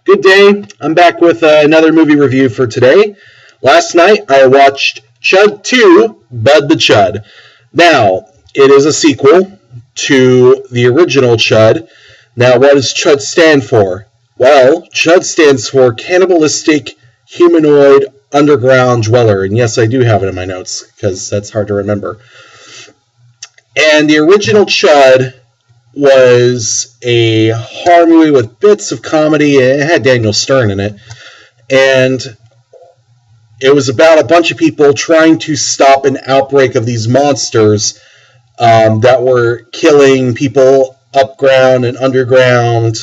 Good day. I'm back with another movie review for today. Last night I watched C.H.U.D 2, Bud the C.H.U.D. Now, it is a sequel to the original C.H.U.D. Now, what does C.H.U.D stand for? Well, C.H.U.D stands for Cannibalistic Humanoid Underground Dweller. And yes, I do have it in my notes because that's hard to remember. And the original C.H.U.D was a horror movie with bits of comedy. It had Daniel Stern in it. And it was about a bunch of people trying to stop an outbreak of these monsters that were killing people upground and underground.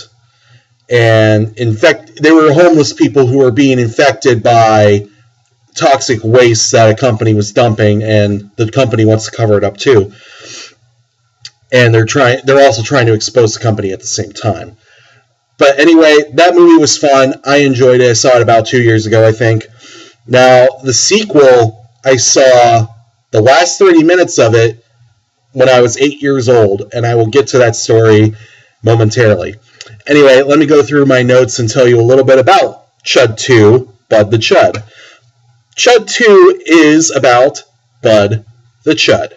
And they were homeless people who were being infected by toxic waste that a company was dumping, and the company wants to cover it up too. And they're also trying to expose the company at the same time. But anyway, that movie was fun. I enjoyed it. I saw it about 2 years ago, I think. Now, the sequel, I saw the last 30 minutes of it when I was 8 years old, and I will get to that story momentarily. Anyway, let me go through my notes and tell you a little bit about C.H.U.D 2, Bud the C.H.U.D. C.H.U.D 2 is about Bud the C.H.U.D.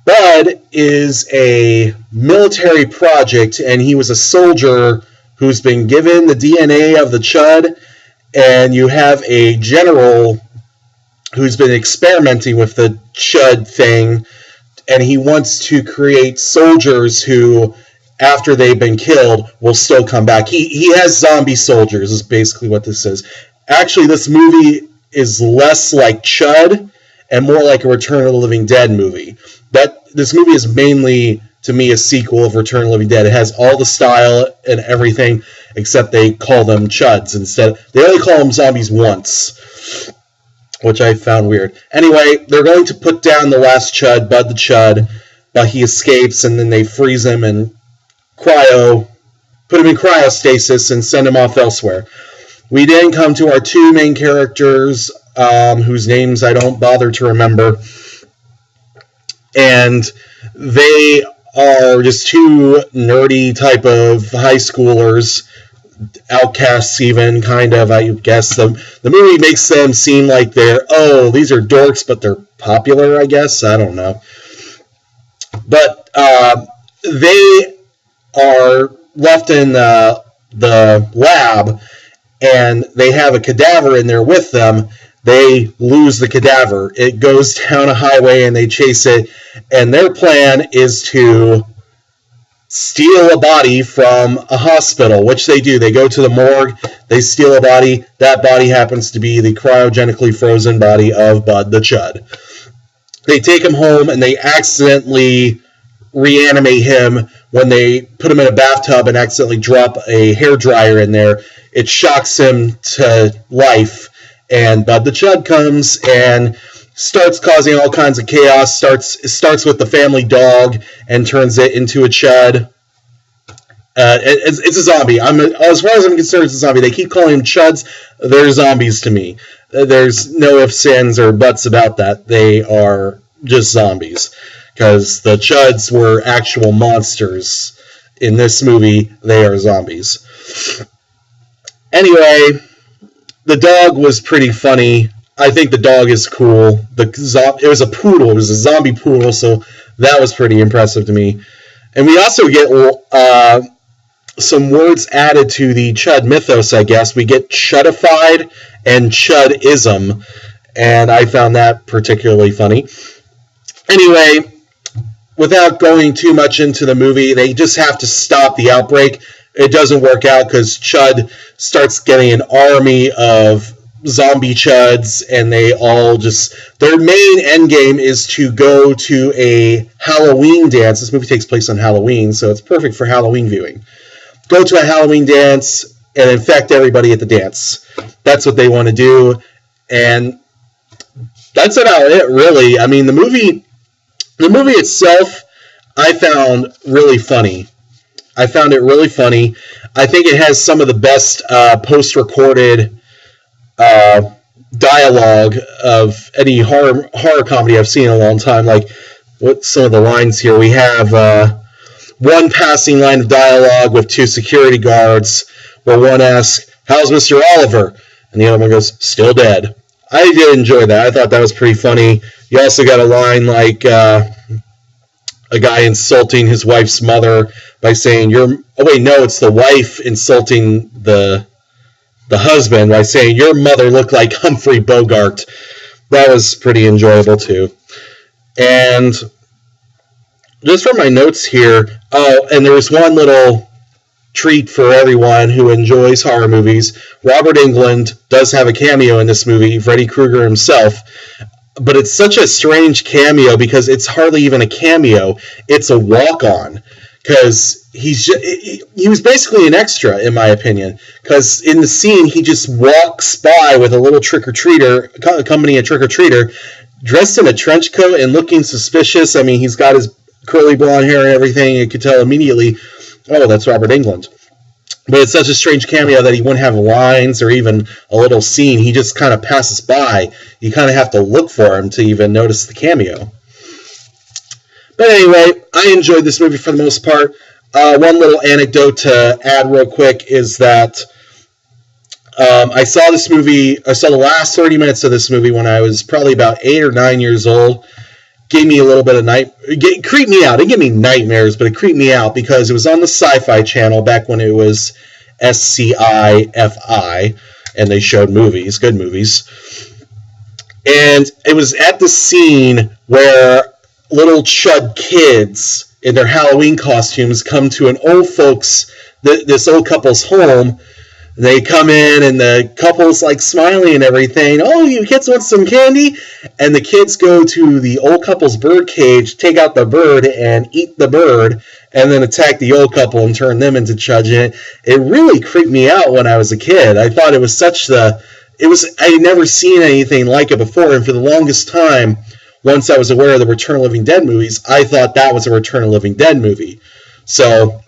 Bud is a military project, and he was a soldier who's been given the DNA of the C.H.U.D, and you have a general who's been experimenting with the C.H.U.D thing, and he wants to create soldiers who, after they've been killed, will still come back. He has zombie soldiers, is basically what this is. Actually, this movie is less like C.H.U.D and more like a Return of the Living Dead movie. This movie is mainly, to me, a sequel of Return of the Living Dead. It has all the style and everything, except they call them C.H.U.Ds instead. They only call them zombies once, which I found weird. Anyway, they're going to put down the last C.H.U.D, Bud the C.H.U.D, but he escapes, and then they freeze him and put him in cryostasis and send him off elsewhere. We then come to our two main characters, whose names I don't bother to remember. And they are just two nerdy type of high schoolers, outcasts even, kind of, I guess. The movie makes them seem like these are dorks, but they're popular, I guess. I don't know. But they are left in the lab, and they have a cadaver in there with them. They lose the cadaver. It goes down a highway, and they chase it. And their plan is to steal a body from a hospital, which they do. They go to the morgue. They steal a body. That body happens to be the cryogenically frozen body of Bud the C.H.U.D. They take him home, and they accidentally reanimate him when they put him in a bathtub and accidentally drop a hairdryer in there. It shocks him to life. And Bud the C.H.U.D comes and starts causing all kinds of chaos. Starts with the family dog and turns it into a C.H.U.D. It's a zombie. As far as I'm concerned, it's a zombie. They keep calling them C.H.U.Ds. They're zombies to me. There's no ifs, ands, or buts about that. They are just zombies. Because the C.H.U.Ds were actual monsters. In this movie, they are zombies. Anyway, the dog was pretty funny. I think the dog is cool. It was a poodle. It was a zombie poodle, so that was pretty impressive to me. And we also get some words added to the C.H.U.D mythos, I guess. We get C.H.U.D-ified and C.H.U.D-ism, and I found that particularly funny. Anyway, without going too much into the movie, they just have to stop the outbreak. It doesn't work out because C.H.U.D starts getting an army of zombie C.H.U.Ds, and they all their main end game is to go to a Halloween dance. This movie takes place on Halloween, so it's perfect for Halloween viewing. Go to a Halloween dance and infect everybody at the dance. That's what they want to do, and that's about it, really. I mean, the movie itself, I found really funny. I found it really funny. I think it has some of the best post-recorded dialogue of any horror comedy I've seen in a long time. Like, what's some of the lines here? We have one passing line of dialogue with two security guards where one asks, how's Mr. Oliver? And the other one goes, still dead. I did enjoy that. I thought that was pretty funny. You also got a line like a guy insulting his wife's mother by saying, it's the wife insulting the husband by saying, your mother looked like Humphrey Bogart. That was pretty enjoyable too. And just from my notes here, and there was one little treat for everyone who enjoys horror movies. Robert Englund does have a cameo in this movie, Freddy Krueger himself, but it's such a strange cameo because it's hardly even a cameo. It's a walk-on, because he was basically an extra, in my opinion, because in the scene he just walks by with a little trick-or-treater, accompanying a trick-or-treater, dressed in a trench coat and looking suspicious. I mean, he's got his curly blonde hair and everything. You could tell immediately, oh, that's Robert Englund. But it's such a strange cameo that he wouldn't have lines or even a little scene. He just kind of passes by. You kind of have to look for him to even notice the cameo. But anyway, I enjoyed this movie for the most part. One little anecdote to add real quick is that I saw the last 30 minutes of this movie when I was probably about 8 or 9 years old. Gave me a little bit of it creeped me out. It didn't give me nightmares, but it creeped me out because it was on the Sci-Fi Channel back when it was SCIFI, and they showed movies, good movies. And it was at the scene where little C.H.U.D kids in their Halloween costumes come to this old couple's home. They come in, and the couple's like smiling and everything. Oh, you kids want some candy? And the kids go to the old couple's bird cage, take out the bird, and eat the bird, and then attack the old couple and turn them into C.H.U.D. It really creeped me out when I was a kid. I thought it was I had never seen anything like it before, and for the longest time, once I was aware of the Return of the Living Dead movies, I thought that was a Return of the Living Dead movie. So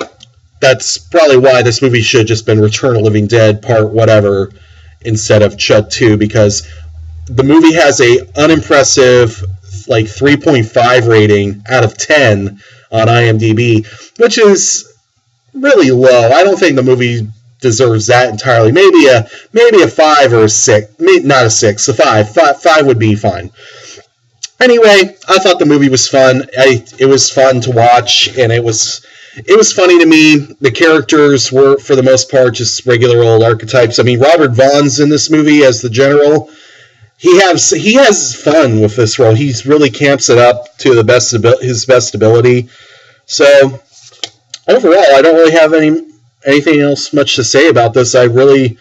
that's probably why this movie should have just been Return of the Living Dead Part whatever instead of C.H.U.D 2, because the movie has a unimpressive 3.5 rating out of 10 on IMDb, which is really low. I don't think the movie deserves that entirely. Maybe a 5 or a 6. Maybe not a 6, a 5. 5 would be fine. Anyway, I thought the movie was fun. It was fun to watch, and it was funny to me. The characters were, for the most part, just regular old archetypes. I mean, Robert Vaughn's in this movie as the general. He has fun with this role. He really camps it up to his best ability. So, overall, I don't really have anything else much to say about this. I really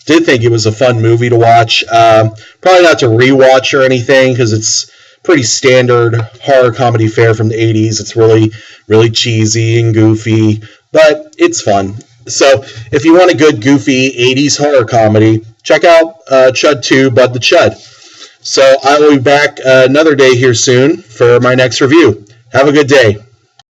did think it was a fun movie to watch. Probably not to rewatch or anything, because it's pretty standard horror comedy fare from the 80s. It's really, really cheesy and goofy, but it's fun. So if you want a good, goofy 80s horror comedy, check out C.H.U.D 2, Bud the C.H.U.D. So I will be back another day here soon for my next review. Have a good day.